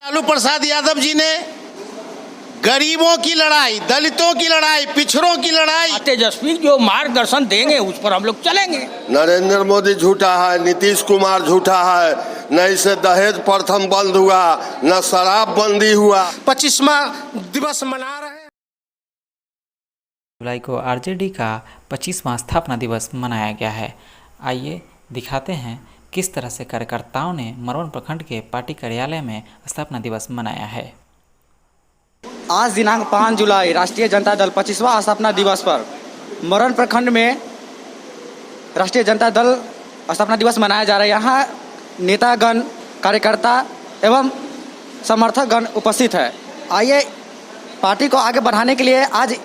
लालू प्रसाद यादव जी ने गरीबों की लड़ाई, दलितों की लड़ाई, पिछड़ों की लड़ाई, तेजस्वी जो मार्गदर्शन देंगे उस पर हम लोग चलेंगे। नरेंद्र मोदी झूठा है, नीतीश कुमार झूठा है, न इसे दहेज प्रथम बंद हुआ, न शराब बंदी हुआ। 25वां दिवस मना रहे हैं। जुलाई को आरजेडी का 25वां स्थापना दिवस मनाया गया है। आइए दिखाते हैं किस तरह से कार्यकर्ताओं ने मरवन प्रखंड के पार्टी कार्यालय में स्थापना दिवस मनाया है। आज दिनांक 5 जुलाई राष्ट्रीय जनता दल 25वां स्थापना दिवस पर मरवन प्रखंड में राष्ट्रीय जनता दल स्थापना दिवस मनाया जा रहा है। यहाँ नेतागण, कार्यकर्ता एवं समर्थकगण उपस्थित है। आइए पार्टी को आगे बढ़ाने के लिए आज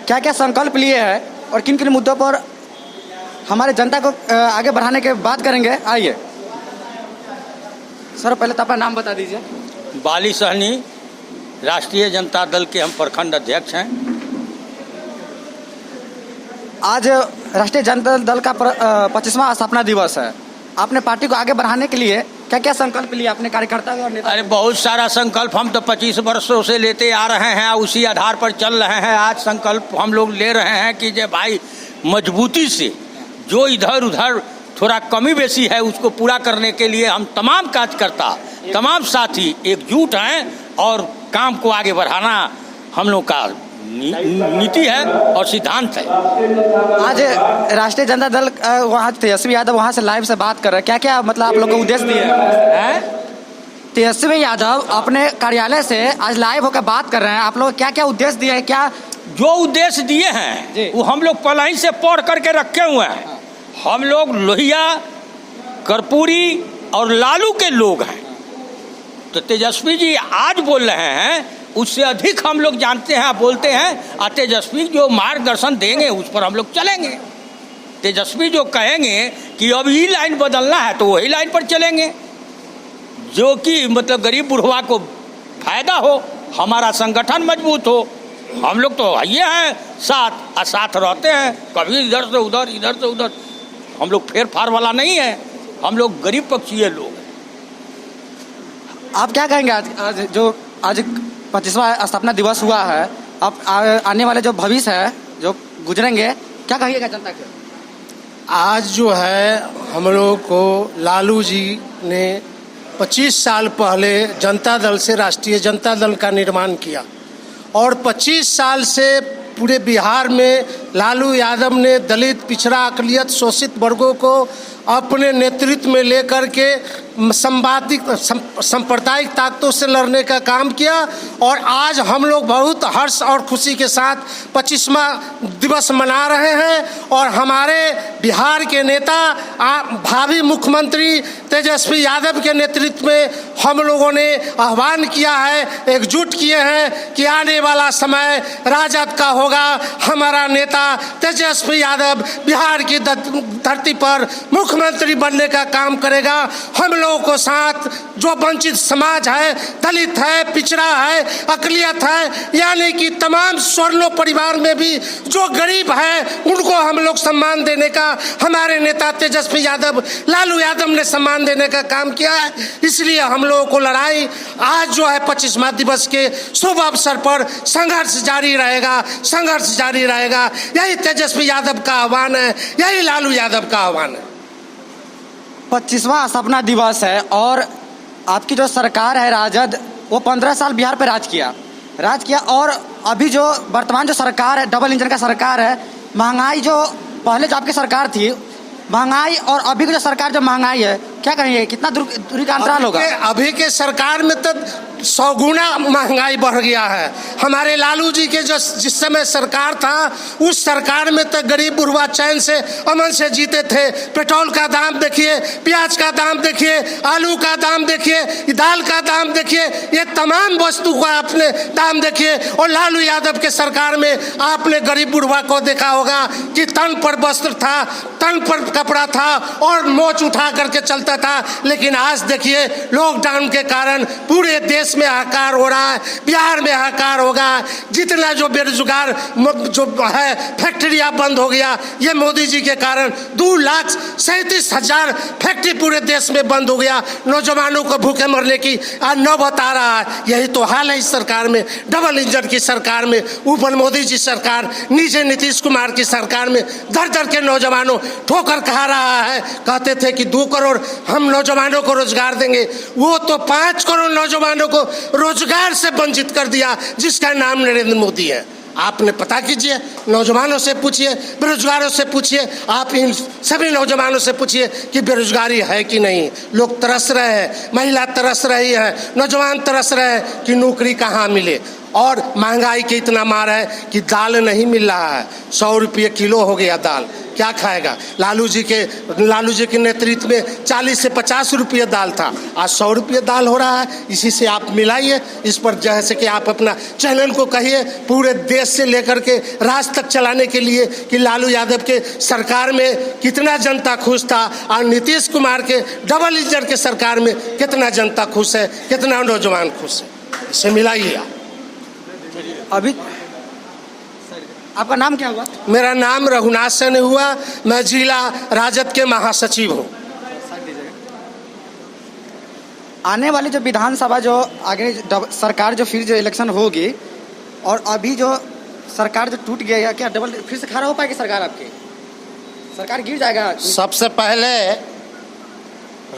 क्या क्या संकल्प लिए हैं और किन किन मुद्दों पर हमारे जनता को आगे बढ़ाने के बात करेंगे। आइए सर, पहले तो अपना नाम बता दीजिए। बाली सहनी, राष्ट्रीय जनता दल के हम प्रखंड अध्यक्ष हैं। आज राष्ट्रीय जनता दल का 25वां स्थापना दिवस है। आपने पार्टी को आगे बढ़ाने के लिए क्या क्या संकल्प लिया अपने कार्यकर्ता और नेता? अरे बहुत सारा संकल्प हम तो 25 वर्षों से लेते आ रहे हैं, उसी आधार पर चल रहे हैं। आज संकल्प हम लोग ले रहे हैं कि जे भाई मजबूती से जो इधर उधर थोड़ा कमी बेसी है उसको पूरा करने के लिए हम तमाम कार्यकर्ता, तमाम साथी एकजुट हैं और काम को आगे बढ़ाना हम लोग का नीति है और सिद्धांत है। आज राष्ट्रीय जनता दल वहाँ तेजस्वी यादव वहाँ से लाइव से बात कर रहे हैं। क्या क्या मतलब आप लोग को उद्देश्य दिए हैं? तेजस्वी यादव अपने कार्यालय से आज लाइव होकर बात कर रहे हैं। आप लोग क्या क्या उद्देश्य दिए हैं? क्या जो उद्देश्य दिए हैं वो हम लोग पहले ही से पढ़ करके रखे हुए हैं। हम लोग लोहिया, कर्पूरी और लालू के लोग हैं, तो तेजस्वी जी आज बोल रहे हैं उससे अधिक हम लोग जानते हैं, बोलते हैं। और तेजस्वी जो मार्गदर्शन देंगे उस पर हम लोग चलेंगे। तेजस्वी जो कहेंगे कि अब ये लाइन बदलना है तो वही लाइन पर चलेंगे, जो कि मतलब गरीब बुढ़वा को फायदा हो, हमारा संगठन मजबूत हो। हम लोग तो ये हैं साथ साथ रहते हैं, कभी इधर से उधर, इधर से उधर। हम लोग फेर फार वाला नहीं है, हम लोग गरीब पक्षीय लोग। आप क्या कहेंगे आज 25वां स्थापना दिवस हुआ है, अब आने वाले जो भविष्य है जो गुजरेंगे, क्या कहिएगा जनता के? आज जो है हम लोग को लालू जी ने 25 साल पहले जनता दल से राष्ट्रीय जनता दल का निर्माण किया और 25 साल से पूरे बिहार में लालू यादव ने दलित, पिछड़ा, अकलियत, शोषित वर्गों को अपने नेतृत्व में लेकर के सांप्रदायिक ताकतों से लड़ने का काम किया। और आज हम लोग बहुत हर्ष और खुशी के साथ 25वां दिवस मना रहे हैं। और हमारे बिहार के नेता भावी मुख्यमंत्री तेजस्वी यादव के नेतृत्व में हम लोगों ने आह्वान किया है, एकजुट किए हैं कि आने वाला समय राजद का होगा। हमारा नेता तेजस्वी यादव बिहार की धरती पर मुख्यमंत्री बनने का काम करेगा। हम लोगों को साथ जो वंचित समाज है, दलित है, पिछड़ा है, अकलियत है, यानी कि तमाम स्वर्णों परिवार में भी जो गरीब है उनको हम लोग सम्मान देने का, हमारे नेता तेजस्वी यादव, लालू यादव ने सम्मान देने का काम किया है। इसलिए हम लोगों को लड़ाई आज जो है 25वां दिवस के शुभ अवसर पर संघर्ष जारी रहेगा, संघर्ष जारी रहेगा। यही तेजस्वी यादव का आह्वान है, यही लालू यादव का आह्वान है। 25वां स्थापना दिवस है और आपकी जो सरकार है राजद, वो 15 साल बिहार पे राज किया और अभी जो वर्तमान जो सरकार है, डबल इंजन का सरकार है। महंगाई जो पहले जो आपकी सरकार थी, महंगाई और अभी की जो सरकार जो महंगाई है, क्या कहेंगे कितना दूरी का अंतराल होगा? अभी के सरकार में तो 100 गुना महंगाई बढ़ गया है। हमारे लालू जी के जो जिस समय सरकार था उस सरकार में तो गरीब बुढ़वा चैन से, अमन से जीते थे। पेट्रोल का दाम देखिए, प्याज का दाम देखिए, आलू का दाम देखिए, दाल का दाम देखिए, ये तमाम वस्तु का आपने दाम देखिए। और लालू यादव के सरकार में आपने गरीब बुढ़वा को देखा होगा कि तन पर वस्त्र था, तन पर कपड़ा था और मोच उठा करके चलता होता था, लेकिन आज देखिए लॉकडाउन के कारण पूरे देश में हाहाकार हो रहा है, बिहार में हाहाकार होगा। जितना जो बेरोजगार जो है फैक्ट्रियाँ बंद हो गया, ये मोदी जी के कारण 2,37,000 फैक्ट्री पूरे देश में बंद हो गया। नौजवानों को भूखे मरने की नौबत आ रहा है। यही तो हाल है इस सरकार में, डबल इंजन की सरकार में, ऊपर मोदी जी सरकार, नीचे नीतीश कुमार की सरकार में दर दर के नौजवानों ठोकर खा रहा है। कहते थे कि 2 करोड़ हम नौजवानों को रोजगार देंगे, वो तो 5 करोड़ नौजवानों को रोजगार से वंचित कर दिया, जिसका नाम नरेंद्र मोदी है। आपने पता कीजिए, नौजवानों से पूछिए, बेरोजगारों से पूछिए, आप इन सभी नौजवानों से पूछिए कि बेरोजगारी है कि नहीं। लोग तरस रहे हैं, महिला तरस रही है, नौजवान तरस रहे हैं कि नौकरी कहाँ मिले। और महंगाई की इतना मार है कि दाल नहीं मिल रहा है, 100 रुपये किलो हो गया दाल, क्या खाएगा। लालू जी के नेतृत्व में 40 से 50 रुपये दाल था, आज 100 रुपये दाल हो रहा है। इसी से आप मिलाइए, इस पर जैसे कि आप अपना चैनल को कहिए पूरे देश से लेकर के राज्य तक चलाने के लिए कि लालू यादव के सरकार में कितना जनता खुश था और नीतीश कुमार के डबल इंजन के सरकार में कितना जनता खुश है, कितना नौजवान खुश है। इसे मिलाइए आप। अभी आपका नाम क्या हुआ? मेरा नाम रघुनाथ सेन हुआ, मैं जिला राजद के महासचिव हूँ। आने वाली जो विधानसभा जो आगे सरकार जो फिर जो इलेक्शन होगी और अभी जो सरकार जो टूट गया, क्या डबल फिर से खड़ा हो पाएगी सरकार? आपकी सरकार गिर जाएगा? सबसे पहले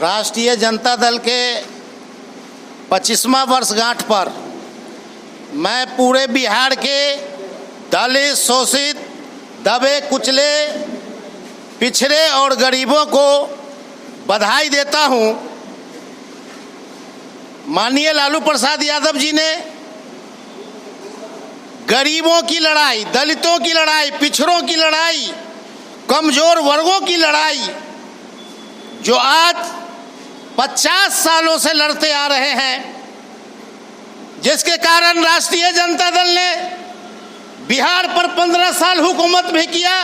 राष्ट्रीय जनता दल के 25वां वर्षगांठ पर मैं पूरे बिहार के दलित, शोषित, दबे कुचले, पिछड़े और गरीबों को बधाई देता हूं। माननीय लालू प्रसाद यादव जी ने गरीबों की लड़ाई, दलितों की लड़ाई, पिछड़ों की लड़ाई, कमजोर वर्गों की लड़ाई जो आज 50 सालों से लड़ते आ रहे हैं, जिसके कारण राष्ट्रीय जनता दल ने बिहार पर 15 साल हुकूमत भी किया,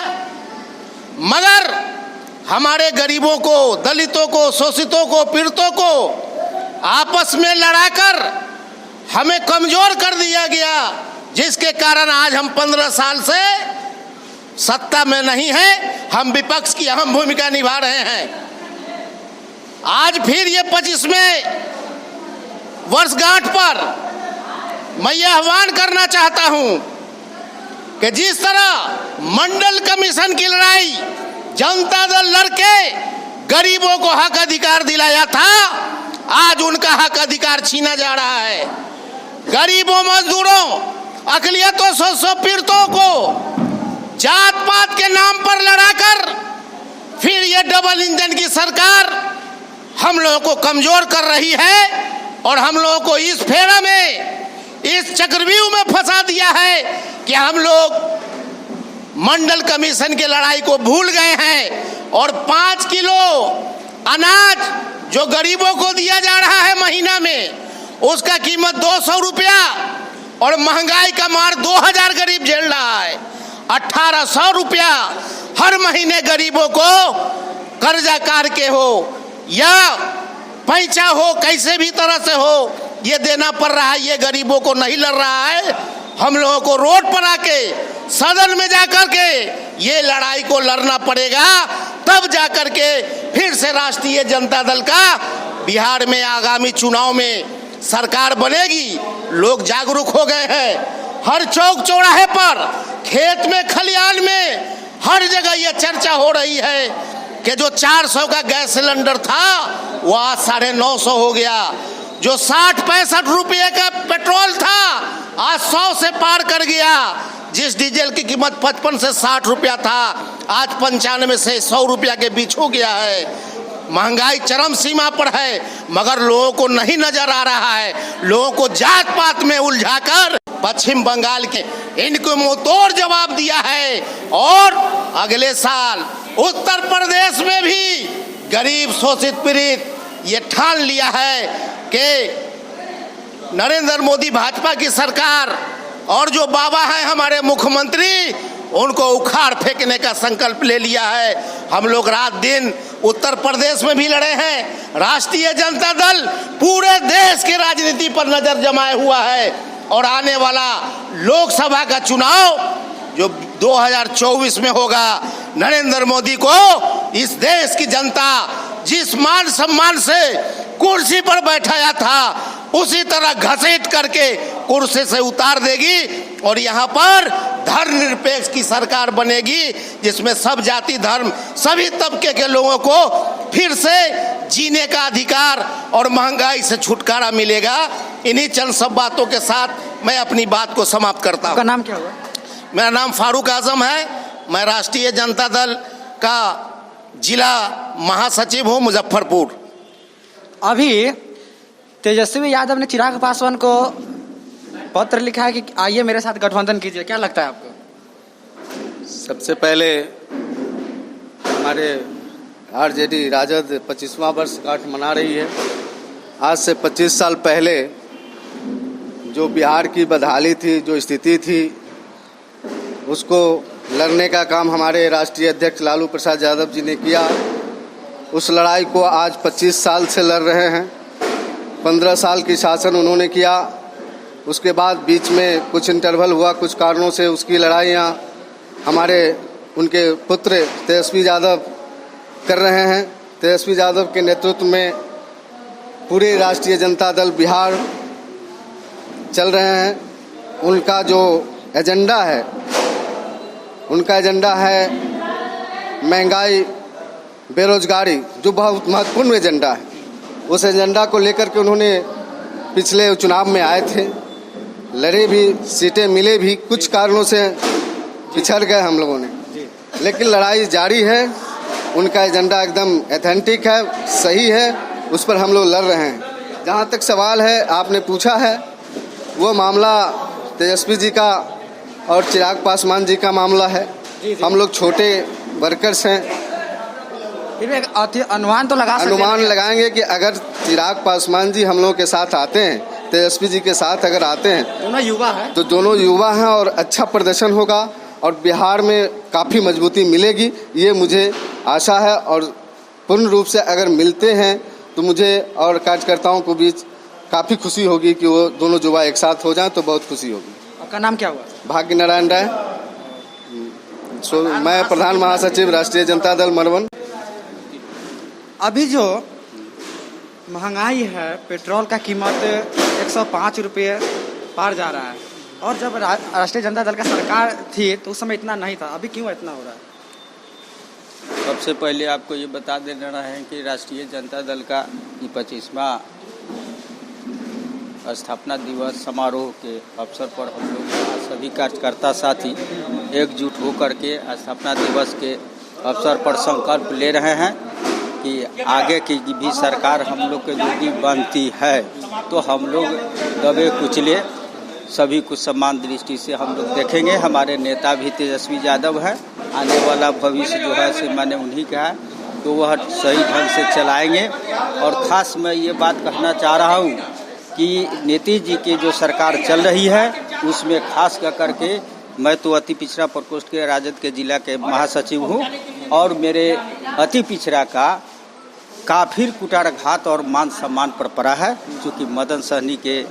मगर हमारे गरीबों को, दलितों को, शोषितों को, पीड़ितों को आपस में लड़ाकर हमें कमजोर कर दिया गया, जिसके कारण आज हम 15 साल से सत्ता में नहीं हैं, हम विपक्ष की अहम भूमिका निभा रहे हैं। आज फिर ये 25वें वर्षगांठ पर मैं ये आह्वान करना चाहता हूं कि जिस तरह मंडल कमीशन की लड़ाई जनता दल लड़के गरीबों को हक अधिकार दिलाया था, आज उनका हक अधिकार छीना जा रहा है। गरीबों, मजदूरों, अकलियतों, शोषितों, पीड़ितों को जात पात के नाम पर लड़ाकर फिर ये डबल इंजन की सरकार हम लोगों को कमजोर कर रही है और हम लोगों को इस फेरा में, इस चक्रव्यूह में फंसा दिया है कि हम लोग मंडल कमीशन की लड़ाई को भूल गए हैं और 5 किलो अनाज जो गरीबों को दिया जा रहा है महीना में, उसका कीमत 200 रुपया और महंगाई का मार 2000 गरीब झेल रहा है। 1800 रुपया हर महीने गरीबों को कर्जा कार के हो या पैसा हो, कैसे भी तरह से हो, ये देना पड़ रहा है। ये गरीबों को नहीं लड़ रहा है, हम लोगों को रोड पर आके सदन में जाकर के ये लड़ाई को लड़ना पड़ेगा, तब जाकर के फिर से राष्ट्रीय जनता दल का बिहार में आगामी चुनाव में सरकार बनेगी। लोग जागरूक हो गए हैं, हर चौक चौराहे पर, खेत में, खलिहान में, हर जगह ये चर्चा हो रही है कि जो 400 का गैस सिलेंडर था वो आज 950 हो गया, जो 60-65 रुपये का पेट्रोल था आज 100 से पार कर गया, जिस डीजल की कीमत 55 से 60 रुपया था आज 95 से 100 रुपया के बीच हो गया है। महंगाई चरम सीमा पर है, मगर लोगों को नहीं नजर आ रहा है। लोगों को जात पात में उलझाकर पश्चिम बंगाल के इनको मुंहतोड़ जवाब दिया है और अगले साल उत्तर प्रदेश में भी गरीब, शोषित, पीड़ित ये ठान लिया है कि नरेंद्र मोदी भाजपा की सरकार और जो बाबा हैं हमारे मुख्यमंत्री, उनको उखाड़ फेंकने का संकल्प ले लिया है। हम लोग रात दिन उत्तर प्रदेश में भी लड़े हैं। राष्ट्रीय जनता दल पूरे देश की राजनीति पर नजर जमाए हुआ है और आने वाला लोकसभा का चुनाव जो 2024 में होगा, नरेंद्र मोदी को इस देश की जनता जिस मान सम्मान से कुर्सी पर बैठाया था उसी तरह घसीट करके कुर्सी से उतार देगी और यहाँ पर धर्मनिरपेक्ष की सरकार बनेगी जिसमें सब जाति धर्म सभी तबके के लोगों को फिर से जीने का अधिकार और महंगाई से छुटकारा मिलेगा। इन्हीं चंद सब बातों के साथ मैं अपनी बात को समाप्त करता हूँ। आपका नाम क्या हुआ? मेरा नाम फारूक आजम है। मैं राष्ट्रीय जनता दल का जिला महासचिव हूँ मुजफ्फरपुर। अभी तेजस्वी यादव ने चिराग पासवान को पत्र लिखा है कि आइए मेरे साथ गठबंधन कीजिए, क्या लगता है आपको? सबसे पहले हमारे आरजेडी राजद 25वां वर्षगांठ मना रही है। आज से 25 साल पहले जो बिहार की बदहाली थी, जो स्थिति थी, उसको लड़ने का काम हमारे राष्ट्रीय अध्यक्ष लालू प्रसाद यादव जी ने किया। उस लड़ाई को आज 25 साल से लड़ रहे हैं। 15 साल की शासन उन्होंने किया, उसके बाद बीच में कुछ इंटरवल हुआ, कुछ कारणों से उसकी लड़ाइयाँ हमारे उनके पुत्र तेजस्वी यादव कर रहे हैं। तेजस्वी यादव के नेतृत्व में पूरे राष्ट्रीय जनता दल बिहार चल रहे हैं। उनका जो एजेंडा है, उनका एजेंडा है महंगाई, बेरोजगारी, जो बहुत महत्वपूर्ण एजेंडा है। उस एजेंडा को लेकर के उन्होंने पिछले चुनाव में आए थे, लड़े भी, सीटें मिले भी, कुछ कारणों से पिछड़ गए हम लोगों ने, लेकिन लड़ाई जारी है। उनका एजेंडा एकदम ऑथेंटिक है, सही है, उस पर हम लोग लड़ रहे हैं। जहाँ तक सवाल है आपने पूछा है, वो मामला तेजस्वी जी का और चिराग पासवान जी का मामला है। हम लोग छोटे वर्कर्स हैं, फिर भी एक अनुमान तो अनुमान लगाएंगे कि अगर चिराग पासवान जी हम लोगों के साथ आते हैं, तेजस्वी जी के साथ अगर आते हैं, दोनों युवा हैं, तो दोनों युवा हैं और अच्छा प्रदर्शन होगा और बिहार में काफ़ी मजबूती मिलेगी, ये मुझे आशा है। और पूर्ण रूप से अगर मिलते हैं तो मुझे और कार्यकर्ताओं को बीच काफ़ी खुशी होगी कि वो दोनों युवा एक साथ हो जाएं, तो बहुत खुशी होगी। आपका नाम क्या हुआ? भाग्य नारायण राय। मैं प्रधान महासचिव राष्ट्रीय जनता दल मरवन। अभी जो महंगाई है, पेट्रोल का कीमत 105 रुपये पार जा रहा है और जब राष्ट्रीय जनता दल का सरकार थी तो उस समय इतना नहीं था, अभी क्यों इतना हो रहा है? सबसे पहले आपको ये बता देना है कि राष्ट्रीय जनता दल का ये 25वां स्थापना दिवस समारोह के अवसर पर हम लोग सभी कार्यकर्ता साथी एकजुट होकर के स्थापना दिवस के अवसर पर संकल्प ले रहे हैं कि आगे की भी सरकार हम लोग के यदि बनती है तो हम लोग दबे कुचले सभी कुछ समान दृष्टि से हम लोग देखेंगे। हमारे नेता भी तेजस्वी यादव है, आने वाला भविष्य जो है से मैंने उन्हीं का है, तो वह सही ढंग से चलाएंगे। और ख़ास मैं ये बात कहना चाह रहा हूँ कि नीतीश जी की जो सरकार चल रही है उसमें खास कर करके मैं तो अति पिछड़ा प्रकोष्ठ के राजद के जिला के महासचिव हूँ और मेरे अति पिछड़ा का काफिर कुटारघात और मान सम्मान पर पड़ा है, क्योंकि मदन सहनी के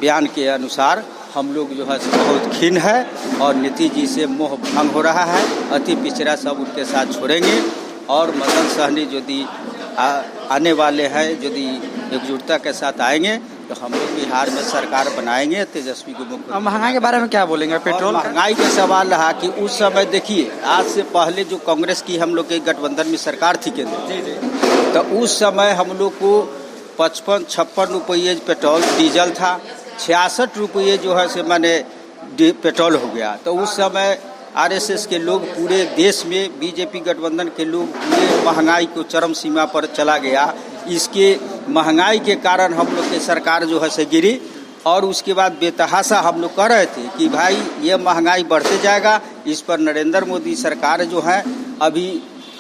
बयान के अनुसार हम लोग जो है बहुत खिन्न है और नीतीश जी से मोह भंग हो रहा है। अति पिछड़ा सब उनके साथ छोड़ेंगे और मदन सहनी यदि आने वाले हैं, यदि एकजुटता के साथ आएंगे तो हम लोग बिहार में सरकार बनाएंगे। तेजस्वी को मुख्य। महंगाई के बारे में क्या बोलेंगे? पेट्रोल महंगाई का सवाल रहा कि उस समय देखिए, आज से पहले जो कांग्रेस की हम लोग के गठबंधन में सरकार थी केंद्र, तो उस समय हम लोग को 55-56 रुपये पेट्रोल डीजल था, 66 रुपये जो है से माने पेट्रोल हो गया। तो उस समय आरएसएस के लोग पूरे देश में, बीजेपी गठबंधन के लोग पूरे महंगाई को चरम सीमा पर चला गया। इसके महंगाई के कारण हम लोग की सरकार जो है से गिरी और उसके बाद बेतहाशा हम लोग कह रहे थे कि भाई ये महंगाई बढ़ते जाएगा। इस पर नरेंद्र मोदी सरकार जो है अभी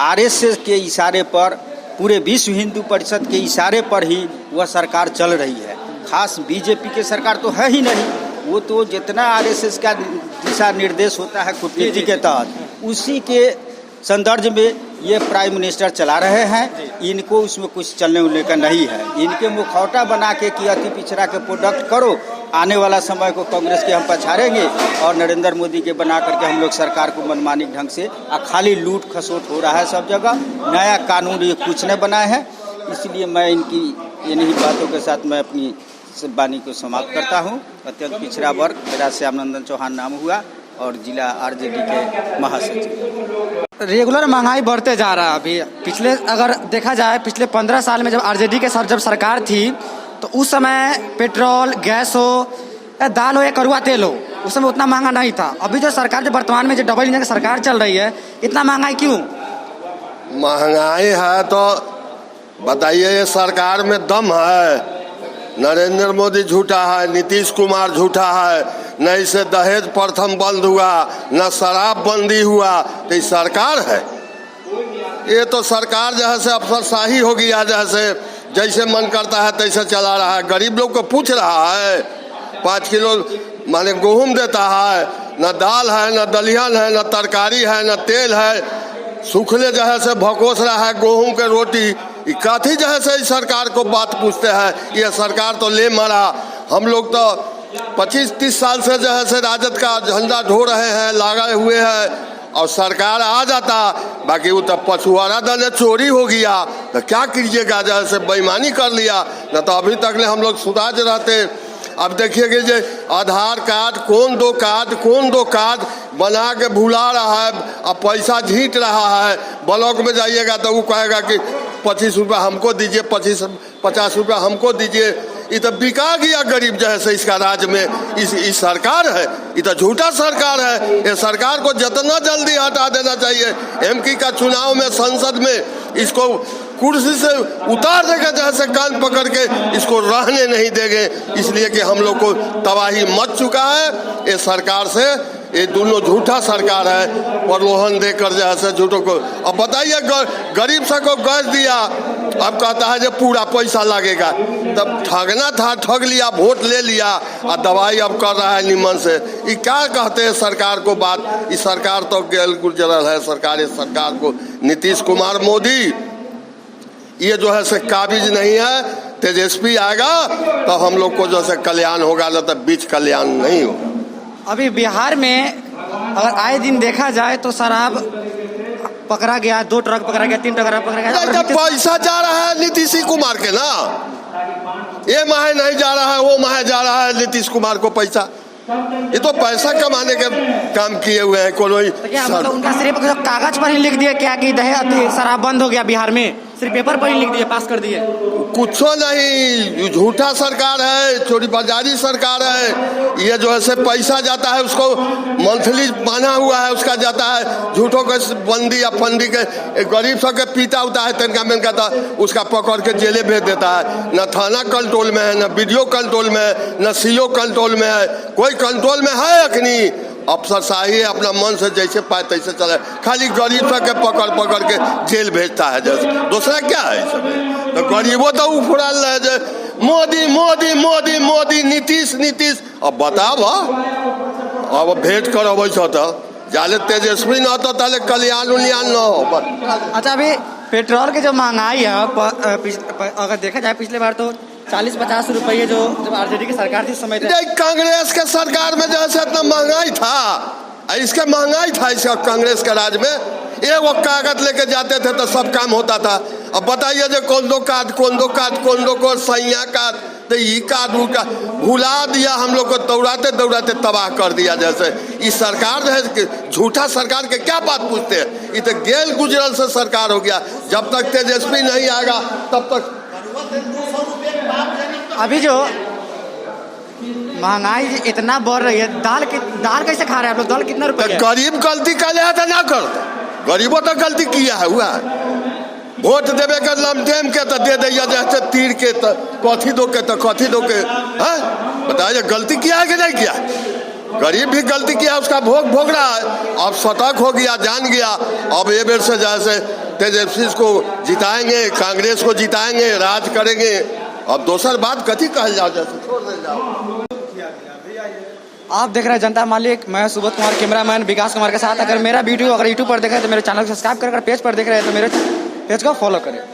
आरएसएस के इशारे पर, पूरे विश्व हिंदू परिषद के इशारे पर ही वह सरकार चल रही है। खास बीजेपी की सरकार तो है ही नहीं, वो तो जितना आरएसएस का दिशा निर्देश होता है कूटनीति के तहत, उसी के संदर्भ में ये प्राइम मिनिस्टर चला रहे हैं, इनको उसमें कुछ चलने उलने का नहीं है। इनके मुखौटा बना के कि अति पिछड़ा के प्रोडक्ट करो, आने वाला समय को कांग्रेस के हम पछाड़ेंगे और नरेंद्र मोदी के बना करके हम लोग सरकार को मनमानी ढंग से खाली लूट खसोट हो रहा है सब जगह। नया कानून ये कुछ नहीं बनाए हैं, इसलिए मैं इनकी इन्हीं बातों के साथ मैं अपनी वाणी को समाप्त करता हूँ। अत्यंत पिछड़ा वर्ग, मेरा श्याम नंदन चौहान नाम हुआ और जिला आरजेडी के महासचिव। रेगुलर महंगाई बढ़ते जा रहा है। अभी पिछले अगर देखा जाए पिछले 15 साल में जब आरजेडी के जब सरकार थी तो उस समय पेट्रोल, गैस हो या दाल हो या कड़ुआ तेल हो, उस समय उतना महंगा नहीं था। अभी जो सरकार जो वर्तमान में जो डबल इंजन की सरकार चल रही है, इतना महंगाई क्यों? महंगाई है तो बताइए, ये सरकार में दम है? नरेंद्र मोदी झूठा है, नीतीश कुमार झूठा है, न इसे दहेज प्रथम बंद हुआ, न शराब बंदी हुआ, तो ये सरकार है? ये तो सरकार जैसे अफसरशाही हो गया, जैसे मन करता है तैसे चला रहा है। गरीब लोग को पूछ रहा है? 5 किलो माने गेहूँ देता है, न दाल है, न दलिहन है, न तरकारी है, न तेल है, सूखले जैसे भकोस रहा है गेहूँ के रोटी। काथी जैसे इस सरकार को बात पूछते हैं? ये सरकार तो ले मरा। हम लोग तो 25-30 साल से जैसे राजद का झंडा ढो रहे हैं, लगाए हुए हैं, और सरकार आ जाता, बाकी वो तो पछुआरा दल चोरी हो गया तो क्या कीजिएगा, जैसे बेईमानी कर लिया, न तो अभी तक ले हम लोग सुधार रहते। अब देखिएगा जो आधार कार्ड कौन दो कार्ड बना के भुला रहा है, अब पैसा झीट रहा है। ब्लॉक में जाइएगा तो वो कहेगा कि 25 रुपया हमको दीजिए, 50 रुपया हमको दीजिए। ये तो बिका गया गरीब जैसे इसका राज्य में इस सरकार है। ये तो झूठा सरकार है। ये सरकार को जितना जल्दी हटा देना चाहिए। एमपी का चुनाव में संसद में इसको कुर्सी से उतार देगा, जैसे कान पकड़ के इसको रहने नहीं देंगे, इसलिए कि हम लोग को तबाही मच चुका है ये सरकार से। ये दोनों झूठा सरकार है, प्रलोभन देकर जैसे झूठों को। अब बताइए, गरीब सब को गैस दिया, अब कहता है जो पूरा पैसा लगेगा, तब ठगना था, ठग लिया, वोट ले लिया और दवाई अब कर रहा है निमन से। ये क्या कहते हैं सरकार को बात? इस सरकार तो गेल गुजरल है सरकार। इस सरकार को नीतीश कुमार मोदी ये जो है से काबिज नहीं है। तेजस्वी आएगा तो हम लोग को जो है कल्याण होगा, न तो बीच कल्याण नहीं होगा। अभी बिहार में अगर आए दिन देखा जाए तो शराब पकड़ा गया, 2 ट्रक पकड़ा गया, 3 ट्रक पकड़ा गया। जब पैसा जा रहा है नीतीश कुमार के ना, ये माह नहीं जा रहा है, वो माह जा रहा है नीतीश कुमार को पैसा। ये तो पैसा कमाने के काम किए हुए हैं। कोई मतलब उनका सिर्फ कागज पर ही लिख दिया क्या कि शराब बंद हो गया बिहार में, सिर्फ पेपर पर ही लिख दिए, पास कर दिए? कुछ नहीं, झूठा सरकार है, चोरी बाजारी सरकार है। ये जो है से पैसा जाता है उसको मंथली बना हुआ है, उसका जाता है झूठों के बंदी या फंदी के गरीब सब के पीता उता है, तनका में कहता उसका पकड़ के जेले भेज देता है। न थाना कंट्रोल में है, न वीडियो कंट्रोल में है, न सीओ कंट्रोल में है, कोई कंट्रोल में है अखनी। अफसरशाही अपना मन से जैसे पाए तैसे चले, खाली गरीब सब के पकड़ के जेल भेजता है। जैसे दूसरा क्या है सब? तो गरीबों तो उफड़ल रहे जे मोदी मोदी मोदी मोदी नीतीश नीतीश। अब बताब, अब भेंट करब तो जाले तेजस्वी न होता ताले कल्याण उल्याण न हो। अच्छा, अभी पेट्रोल की जो महंगाई है, अगर देखा जाए पिछले बार तो 40-50 रुपये जो जब आरजेडी की सरकार थी समय कांग्रेस के सरकार में जैसे इतना महंगाई था, इसका महंगाई था इसका कांग्रेस के राज में। एक वो कागज लेके जाते थे तो सब काम होता था। अब बताइए जो कौन दो को सैया कार्ड, तो ये कार्ड उनका भुला दिया, हम लोग को दौड़ाते दौड़ाते तबाह कर दिया। जैसे इस सरकार जो है झूठा सरकार के क्या बात पूछते हैं? ये तो गेल गुजरल से सरकार हो गया। जब तक तेजस्वी नहीं आएगा तब तक। अभी जो महंगाई इतना बढ़ रही है, दाल कैसे खा रहे हैं आप लोग? दाल कितना रुपए? गरीब गलती कर लिया था ना कर, गरीबों तो गलती किया है हुआ। वोट देवे के लमटेम के तो दे दिया, जैसे तीर के तो कथी दो के है। बताइए गलती किया है कि नहीं किया? गरीब भी गलती किया, उसका भोग रहा है। अब सतर्क हो गया, जान गया। अब ये बेर से जैसे तेजस्वी को जिताएंगे, कांग्रेस को जिताएंगे, राज करेंगे। अब दोसर बात कथी कहल जाओ, जैसे छोड़ दे जाओ। आप देख रहे हैं जनता मालिक, मैं सुबोध कुमार, कैमरामैन विकास कुमार के साथ। अगर मेरा वीडियो अगर यूट्यूब पर देख रहे हैं तो मेरे चैनल को सब्सक्राइब करें, अगर पेज पर देख रहे हैं तो मेरे पेज को फॉलो करें।